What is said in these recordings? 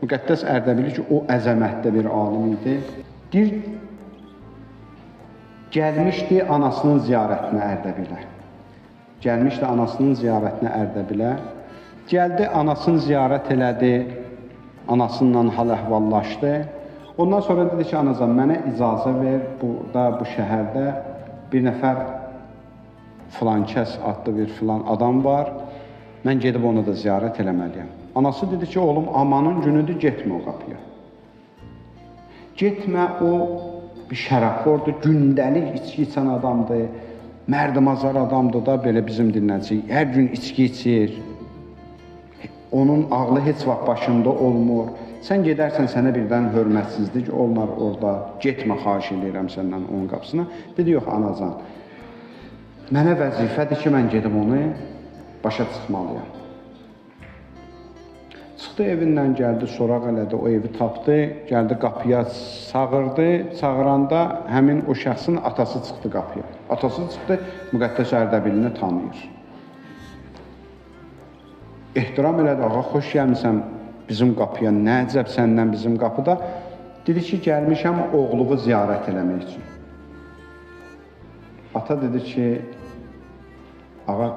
Müqəddəs Ərdəbili ki, o əzəmətli bir alim idi. Deyir, gəlmişdi anasının ziyarətinə Ərdəbilə. Gəlmişdi anasının ziyarətinə Ərdəbilə. Gəldi, anasını ziyarət elədi, anasıyla hal-əhvallaşdı. Ondan sonra dedi ki, anacan, mənə icazə ver, burada, bu şəhərdə bir nəfər filankəs adlı bir filan adam var, mən gedib onu da ziyarət eləməliyəm. Anası dedi ki, oğlum, amanın günüdür, getmə o qapıya. Getmə, o bir şərəfxordur, gündəlik içki içən adamdır, mərdimazar adamdır da, belə bizim dinləcək, hər gün içki içir, onun ağlı heç vaxt başında olmur. Sən gedərsən, sənə birdən hörmətsizlik olunar orada, getmə, xahiş edirəm səndən onun qapısına. Dedi, yox, anacan, mənə vəzifədir ki, mən gedib onu başa çıxmalıyam. Çıxdı evindən, gəldi, soraq elədi, o evi tapdı, gəldi qapıya çağırdı, çağıranda həmin o şəxsin atası çıxdı qapıya. Atası çıxdı, Müqəddəs Ərdəbilini tanıyır. Ehtiram elədi, ağa, xoş gəlmişsən bizim qapıya, nə əcəb səndən bizim qapıda. Dedi ki, gəlmişəm oğlumu ziyarət eləmək üçün. Ata dedi ki, ağa,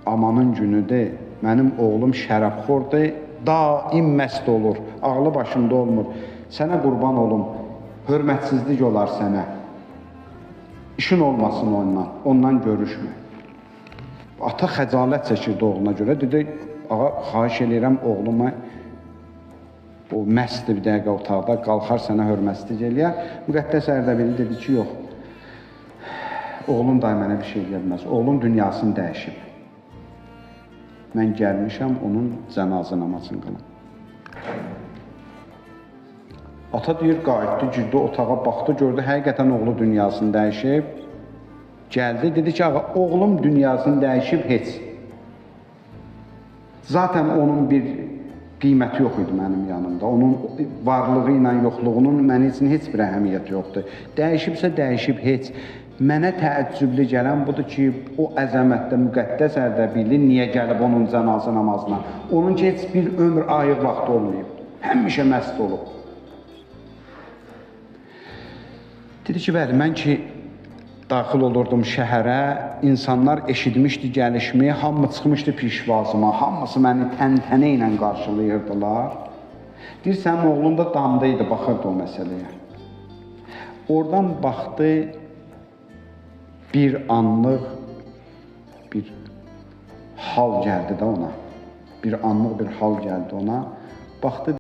amanın günüdür, mənim oğlum şərəfxordur, daim məst olur, ağlı başında olmur. Sənə qurban olum, hörmətsizlik olar sənə. İşin olmasın ondan görüşmə. Ata xəcalət çəkirdi oğluna görə, dedi, ağa, xahiş edirəm oğluma, o məstdir bir dəqiqə otaqda, qalxar sənə hörmətsizlik eləyər. Müqəddəs Ərdəbili dedi ki, yox, oğlum da mənə bir şey gəlməz, oğlum dünyasını dəyişib. Mən gəlmişəm onun cənazə namazını qılım. Ata deyir, qayıtdı, girdi otağa, baxdı, gördü, həqiqətən oğlu dünyasını dəyişib. Gəldi, dedi ki, ağa, oğlum dünyasını dəyişib heç. Zaten onun bir qiyməti yox idi mənim yanımda. Onun varlığı ilə yoxluğunun mənim üçün heç bir əhəmiyyəti yoxdur. Dəyişibsə dəyişib heç. Mənə təəccüblü gələn budur ki, o əzəmətdə Müqəddəs Ərdəbili niyə gəlib onun cənazə namazına? Onun ki, heç bir ömür ayıq vaxtı olmayıb. Həmişə məst olub. Dedi ki, bəli, mən ki, daxil olurdum şəhərə, insanlar eşitmişdi gəlişimi, hamı çıxmışdı pişvazıma, hamısı məni təntənə ilə qarşılayırdılar. Deyir, sənin oğlun da damda idi, baxırdı o məsələyə. Oradan baxdı, bir anlıq bir hal gəldi də ona. Bir anlıq bir hal gəldi ona. Baxdı,